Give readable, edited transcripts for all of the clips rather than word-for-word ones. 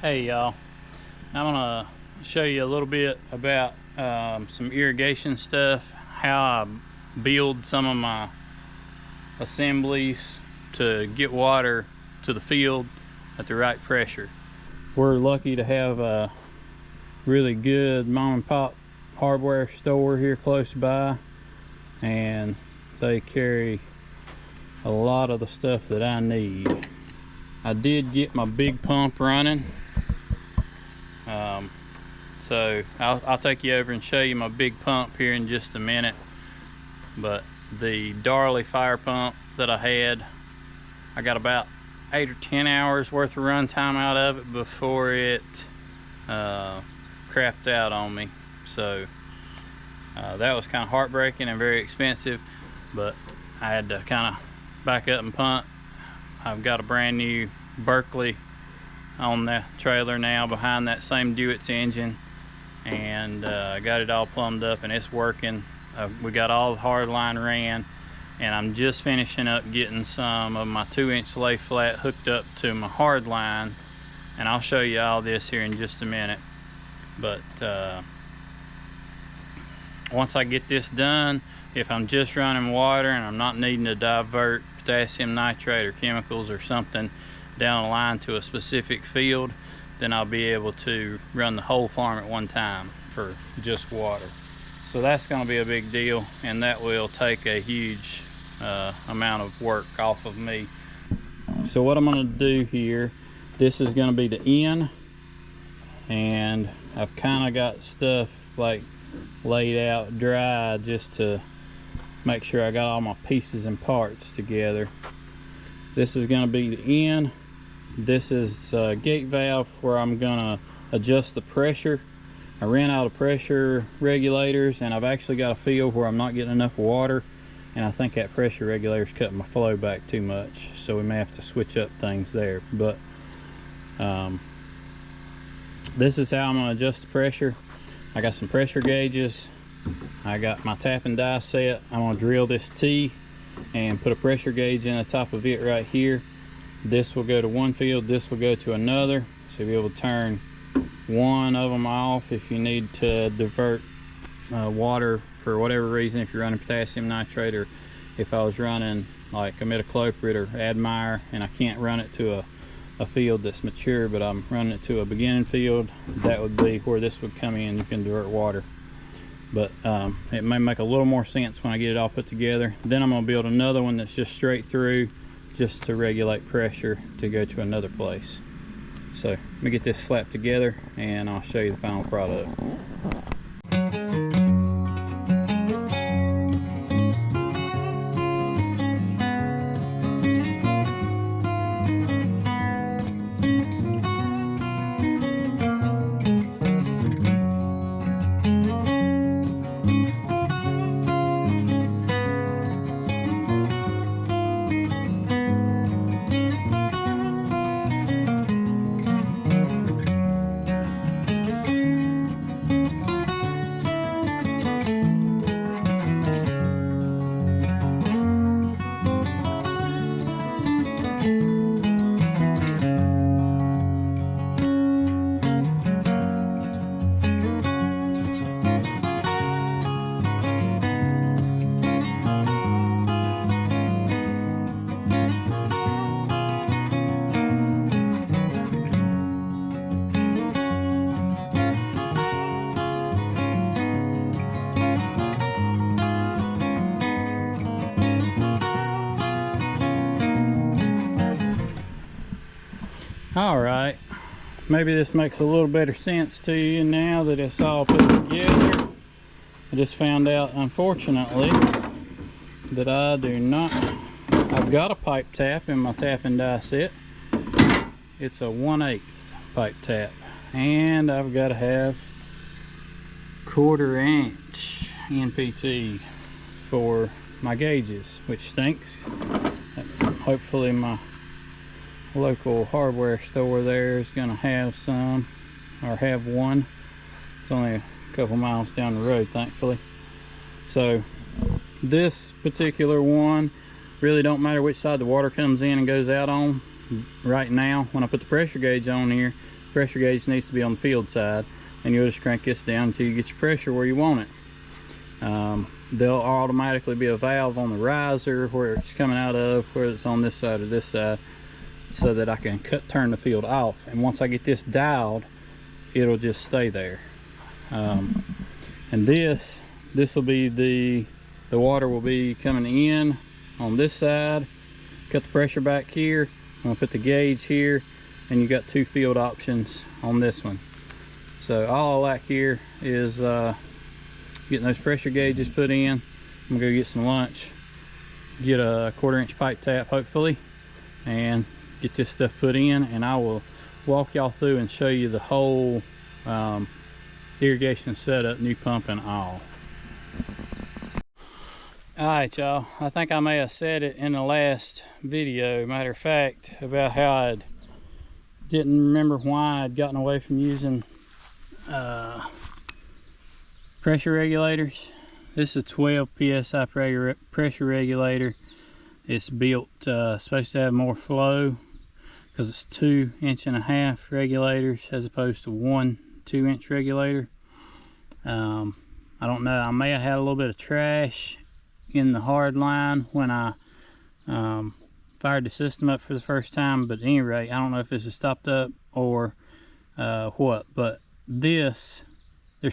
Hey y'all, I'm gonna show you a little bit about some irrigation stuff, how I build some of my assemblies to get water to the field at the right pressure. We're lucky to have a really good mom and pop hardware store here close by, and they carry a lot of the stuff that I need. I did get my big pump running. So I'll take you over and show you my big pump here in just a minute. But the Darley fire pump that I had, I got about 8 or 10 hours worth of run time out of it before it crapped out on me. So that was kind of heartbreaking and very expensive, but I had to kind of back up and punt. I've got a brand new Berkeley on the trailer now behind that same Dewitt's engine, and got it all plumbed up and it's working. We got all the hard line ran, and I'm just finishing up getting some of my 2-inch lay flat hooked up to my hard line, and I'll show you all this here in just a minute. But once I get this done, if I'm just running water and I'm not needing to divert potassium nitrate or chemicals or something down the line to a specific field, then I'll be able to run the whole farm at one time for just water. So that's going to be a big deal, and that will take a huge amount of work off of me. So what I'm going to do here, this is going to be the end, and I've kind of got stuff like laid out dry just to make sure I got all my pieces and parts together. This is going to be the end. This is a gate valve where I'm going to adjust the pressure. I ran out of pressure regulators, and I've actually got a field where I'm not getting enough water, and I think that pressure regulator is cutting my flow back too much, so we may have to switch up things there. But this is how I'm going to adjust the pressure. I got some pressure gauges. I got my tap and die set. I'm going to drill this T and put a pressure gauge in the top of it right here. This will go to one field, this will go to another, so you'll be able to turn one of them off if you need to divert water for whatever reason, if you're running potassium nitrate, or if I was running like imidacloprid or Admire and I can't run it to a field that's mature, but I'm running it to a beginning field, that would be where this would come in. You can divert water. But it may make a little more sense when I get it all put together. Then I'm going to build another one that's just straight through, just to regulate pressure to go to another place. So let me get this slapped together and I'll show you the final product. All right, maybe this makes a little better sense to you now that it's all put together. I just found out, unfortunately, that I do not, I've got a pipe tap in my tap and die set. It's a 1/8 pipe tap, and I've got to have 1/4 inch NPT for my gauges, which stinks. Hopefully my local hardware store there is going to have some, or have one. It's only a couple miles down the road, thankfully. So this particular one really don't matter which side the water comes in and goes out on. Right now when I put the pressure gauge on here, pressure gauge needs to be on the field side, and you'll just crank this down until you get your pressure where you want it. There'll automatically be a valve on the riser where it's coming out of, whether it's on this side or this side, so that I can turn the field off. And once I get this dialed, it'll just stay there. And this will be the water will be coming in on this side. Cut the pressure back here. I'm gonna put the gauge here, and you got 2 field options on this one. So all I like here is getting those pressure gauges put in. I'm gonna go get some lunch, get a 1/4 inch pipe tap hopefully, and get this stuff put in, and I will walk y'all through and show you the whole irrigation setup, new pump and all. Alright y'all, I think I may have said it in the last video, matter of fact, about how I didn't remember why I'd gotten away from using pressure regulators. This is a 12 psi pressure regulator. It's built supposed to have more flow because it's 2.5 inch regulators as opposed to 1 2-inch regulator. I don't know, I may have had a little bit of trash in the hard line when I fired the system up for the first time, but at any rate, I don't know if this is stopped up or what, but there's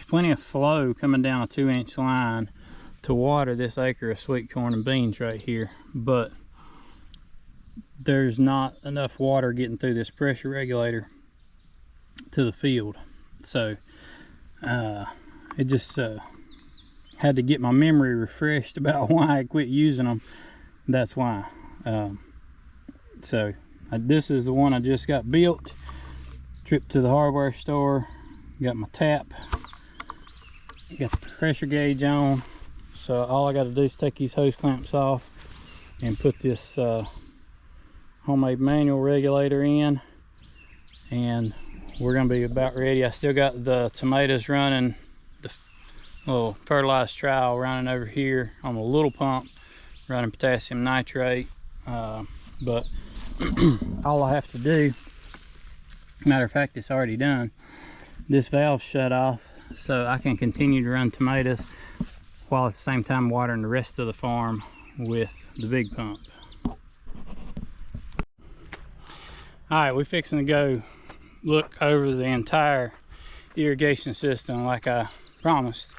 plenty of flow coming down a 2-inch line to water this acre of sweet corn and beans right here, but there's not enough water getting through this pressure regulator to the field. So it just had to get my memory refreshed about why I quit using them. That's why. This is the one I just got built. Tripped to the hardware store, got my tap, got the pressure gauge on. So all I got to do is take these hose clamps off and put this homemade manual regulator in, and we're gonna be about ready. I still got the tomatoes running, the little fertilized trial running over here on the little pump, running potassium nitrate, but all I have to do, matter of fact, it's already done. This valve shut off so I can continue to run tomatoes while at the same time watering the rest of the farm with the big pump. Alright, we're fixing to go look over the entire irrigation system like I promised,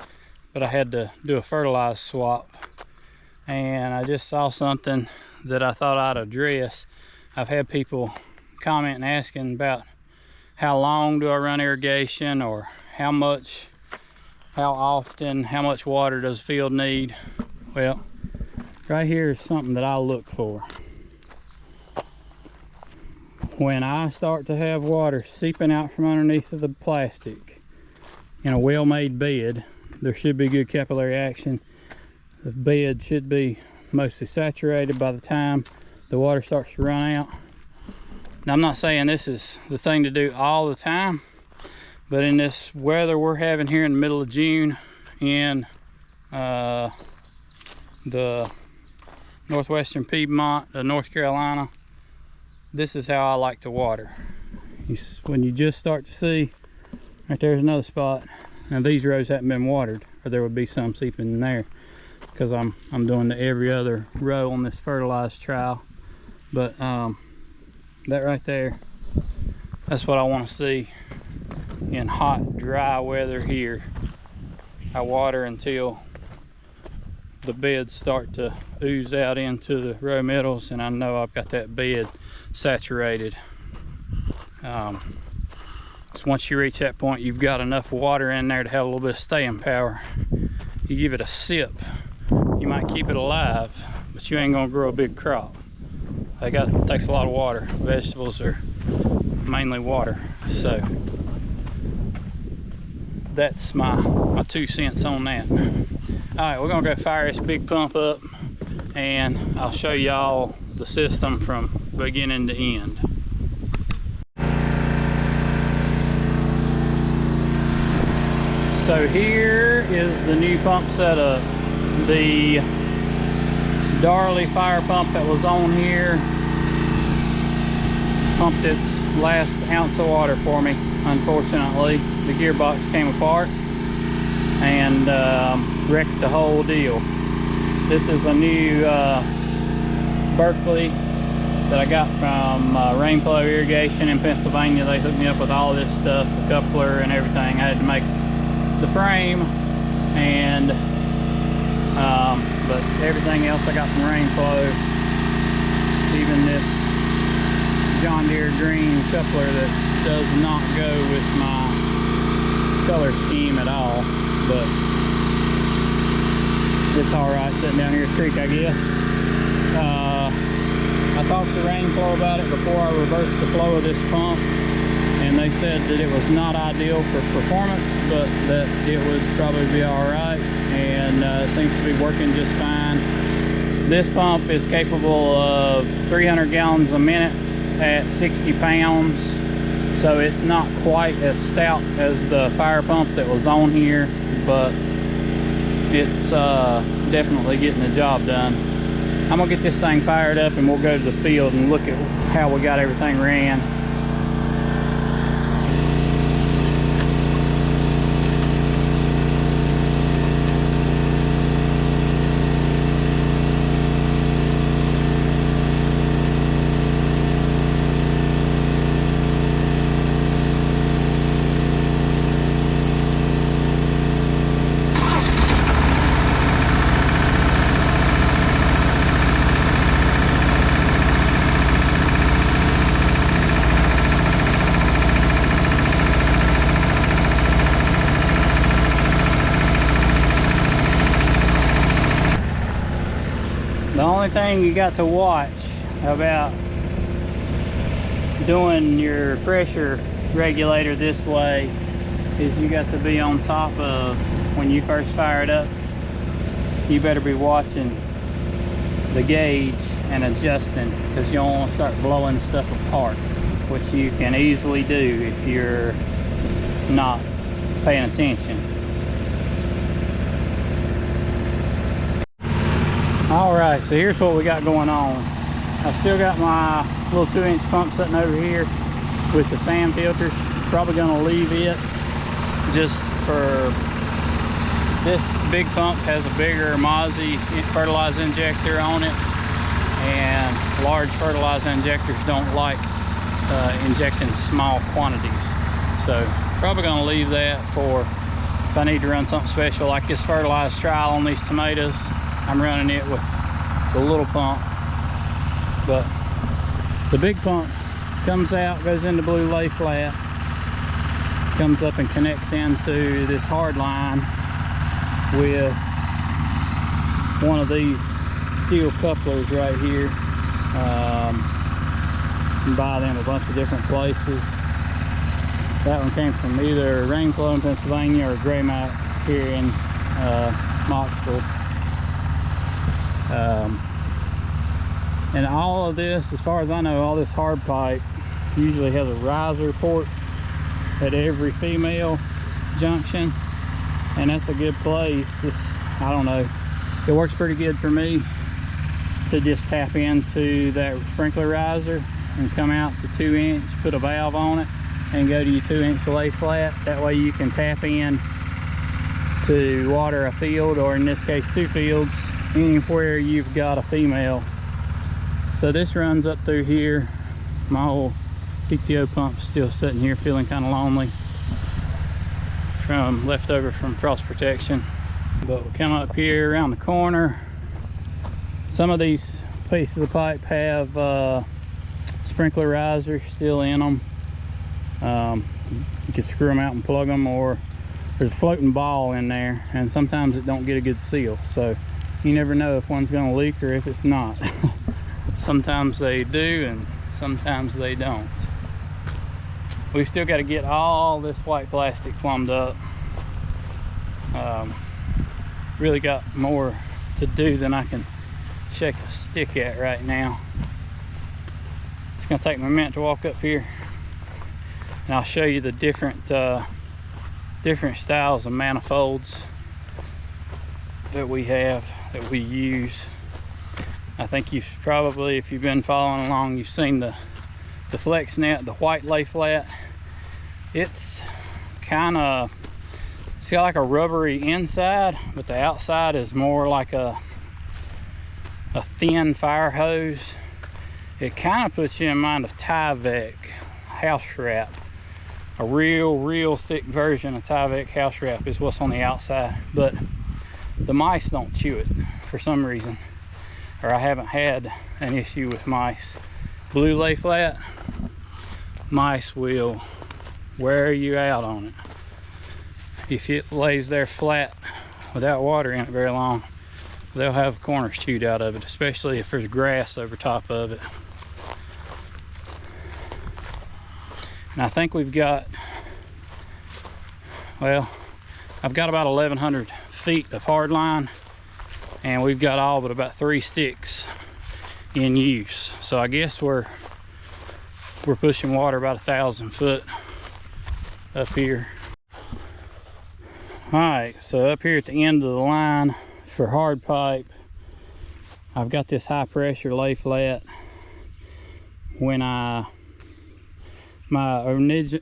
but I had to do a fertilizer swap, and I just saw something that I thought I'd address. I've had people comment and asking about how long do I run irrigation, or how much, how often, how much water does the field need. Well, right here is something that I look for. When I start to have water seeping out from underneath of the plastic in a well-made bed, there should be good capillary action. The bed should be mostly saturated by the time the water starts to run out. Now, I'm not saying this is the thing to do all the time, but in this weather we're having here in the middle of June in the northwestern Piedmont, North Carolina, this is how I like to water. When you just start to see, right there's another spot. Now these rows haven't been watered, or there would be some seeping in there, because I'm doing the every other row on this fertilized trial. But that right there, that's what I want to see in hot, dry weather here. I water until the beds start to ooze out into the row middles, and I know I've got that bed saturated. So once you reach that point, you've got enough water in there to have a little bit of staying power. You give it a sip, you might keep it alive, but you ain't gonna grow a big crop. It takes a lot of water. Vegetables are mainly water. So that's my 2 cents on that. Alright, we're gonna go fire this big pump up, and I'll show y'all the system from beginning to end. So here is the new pump setup. The Darley fire pump that was on here pumped its last ounce of water for me. Unfortunately, the gearbox came apart and wrecked the whole deal. This is a new Berkeley that I got from Rainflow Irrigation in Pennsylvania. They hooked me up with all this stuff, the coupler and everything. I had to make the frame, and but everything else I got from Rainflow. Even this John Deere green coupler that does not go with my color scheme at all, but it's all right sitting down here at the creek, I guess. I talked to Rainflow about it before I reversed the flow of this pump, and they said that it was not ideal for performance, but that it would probably be all right, and it seems to be working just fine. This pump is capable of 300 gallons a minute at 60 pounds, so it's not quite as stout as the fire pump that was on here, but it's definitely getting the job done. I'm gonna get this thing fired up and we'll go to the field and look at how we got everything ran. The only thing you got to watch about doing your pressure regulator this way is you got to be on top of, when you first fire it up, you better be watching the gauge and adjusting, because you don't want to start blowing stuff apart, which you can easily do if you're not paying attention. Alright, so here's what we got going on. I've still got my little 2-inch pump sitting over here with the sand filters. Probably going to leave it just for this big pump. Has a bigger Mozzie fertilizer injector on it, and large fertilizer injectors don't like injecting small quantities. So probably going to leave that for if I need to run something special like this fertilizer trial on these tomatoes. I'm running it with the little pump, but the big pump comes out, goes into blue lay flat, comes up and connects into this hard line with one of these steel couplers right here. You can buy them a bunch of different places. That one came from either Rainflow in Pennsylvania or Gray Mac here in Knoxville. And all of this, as far as I know, all this hard pipe usually has a riser port at every female junction, and that's a good place. I don't know, it works pretty good for me to just tap into that sprinkler riser and come out to 2-inch, put a valve on it, and go to your 2-inch lay flat. That way you can tap in to water a field, or in this case 2 fields, anywhere you've got a female. So this runs up through here. My old PTO pump's still sitting here feeling kind of lonely from leftover from frost protection. But we come up here around the corner. Some of these pieces of pipe have sprinkler risers still in them. You can screw them out and plug them, or there's a floating ball in there, and sometimes it don't get a good seal, so you never know if one's going to leak or if it's not. Sometimes they do and sometimes they don't. We've still got to get all this white plastic plumbed up. Really got more to do than I can shake a stick at right now. It's going to take me a minute to walk up here, and I'll show you the different styles of manifolds that we have, that we use. I think you've probably, if you've been following along, you've seen the the flex net, the white lay flat, it's kind of, it's got like a rubbery inside, but the outside is more like a thin fire hose. It kind of puts you in mind of Tyvek house wrap. A real thick version of Tyvek house wrap is what's on the outside, but the mice don't chew it for some reason, or I haven't had an issue with mice. Blue lay flat, mice will wear you out on it. If it lays there flat without water in it very long, they'll have corners chewed out of it, especially if there's grass over top of it. And I think we've got, well, I've got about 1,100 feet of hard line, and we've got all but about 3 sticks in use. So I guess we're pushing water about 1,000 foot up here. All right, so up here at the end of the line for hard pipe, I've got this high pressure lay flat. When my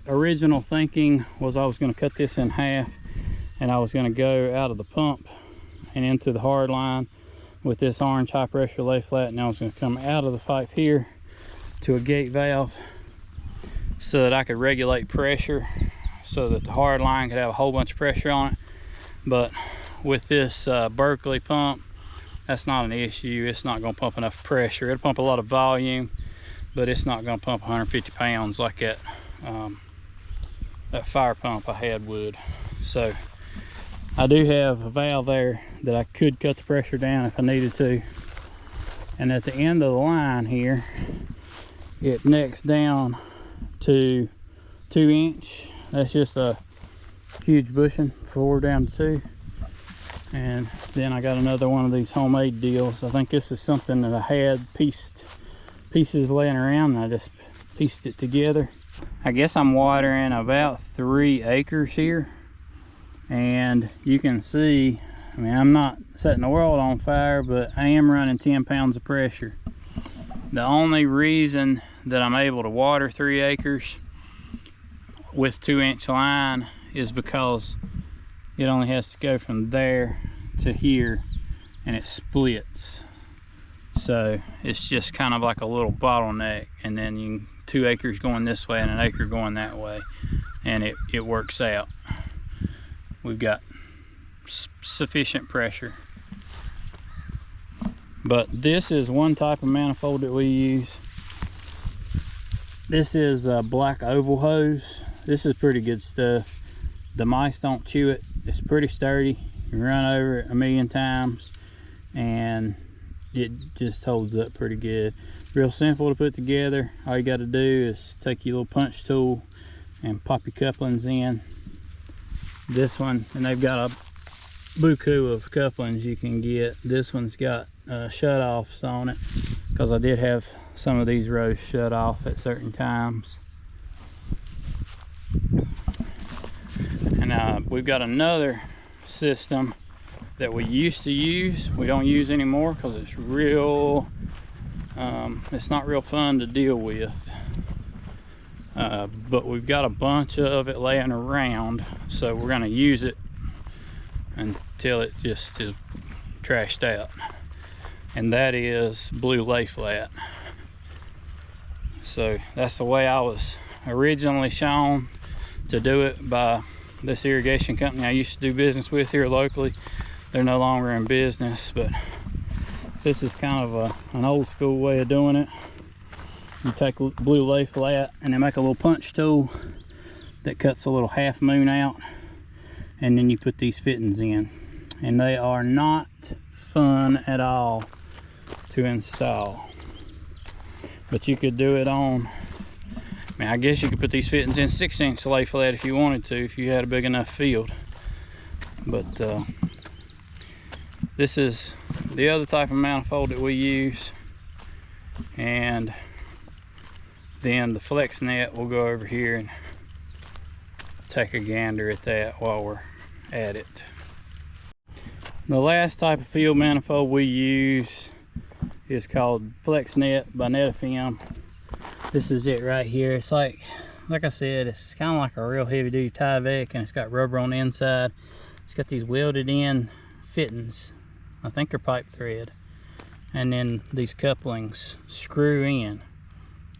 original thinking was I was going to cut this in half, and I was going to go out of the pump and into the hard line with this orange high pressure lay flat, and I was going to come out of the pipe here to a gate valve so that I could regulate pressure so that the hard line could have a whole bunch of pressure on it. But with this Berkeley pump, that's not an issue. It's not going to pump enough pressure. It'll pump a lot of volume, but it's not going to pump 150 pounds like that fire pump I had would. So I do have a valve there that I could cut the pressure down if I needed to. And at the end of the line here, it necks down to 2 inch. That's just a huge bushing, 4 down to 2. And then I got another one of these homemade deals. I think this is something that I had pieces laying around, and I just pieced it together. I guess I'm watering about 3 acres here, and you can see, I mean, I'm not setting the world on fire, but I am running 10 pounds of pressure. The only reason that I'm able to water 3 acres with 2-inch line is because it only has to go from there to here, and it splits. So it's just kind of like a little bottleneck, and then you 2 acres going this way and 1 acre going that way, and it works out. We've got sufficient pressure. But this is one type of manifold that we use. This is a black oval hose. This is pretty good stuff. The mice don't chew it. It's pretty sturdy. You run over it 1,000,000 times and it just holds up pretty good. Real simple to put together. All you got to do is take your little punch tool and pop your couplings in. This one, and they've got a buku of couplings you can get. This one's got shut-offs on it, because I did have some of these rows shut off at certain times. And we've got another system that we used to use. We don't use anymore because it's not real fun to deal with. But we've got a bunch of it laying around, so we're going to use it until it just is trashed out. And that is blue lay flat. So that's the way I was originally shown to do it by this irrigation company I used to do business with here locally. They're no longer in business, but this is kind of an old school way of doing it. You take blue lay flat and then make a little punch tool that cuts a little half moon out, and then you put these fittings in, and they are not fun at all to install. But you could do it on, I mean, I guess you could put these fittings in 6-inch lay flat if you wanted to, if you had a big enough field. But this is the other type of manifold that we use, and then the flex net, we'll go over here and take a gander at that while we're at it. The last type of field manifold we use is called flex net by Netafim. This is it right here. It's like I said, it's kind of like a real heavy duty Tyvek, and it's got rubber on the inside. It's got these welded in fittings. I think they're pipe thread. And then these couplings screw in,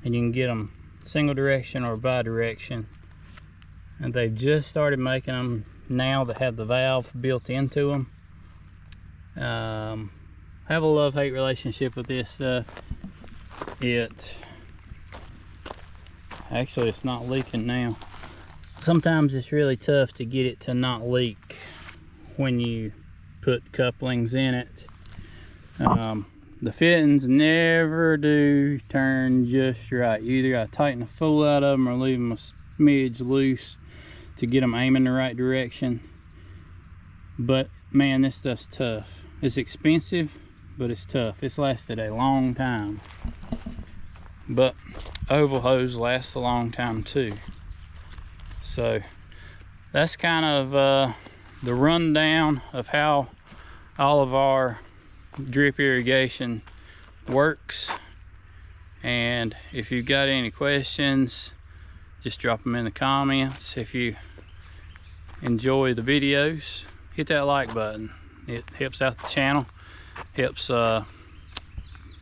and you can get them single direction or bi-direction. And they've just started making them now that have the valve built into them. Have a love-hate relationship with this stuff. Actually, it's not leaking now. Sometimes it's really tough to get it to not leak when you put couplings in it. The fittings never do turn just right. You either got to tighten the fool out of them or leave them a smidge loose to get them aiming the right direction. But man, this stuff's tough. It's expensive, but it's tough. It's lasted a long time. But oval hose lasts a long time too. So that's kind of the rundown of how all of our drip irrigation works. And if you've got any questions, just drop them in the comments. If you enjoy the videos, hit that like button. It helps out the channel, helps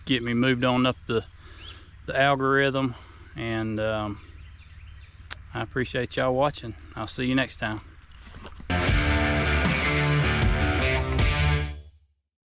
get me moved on up the algorithm. And I appreciate y'all watching. I'll see you next time.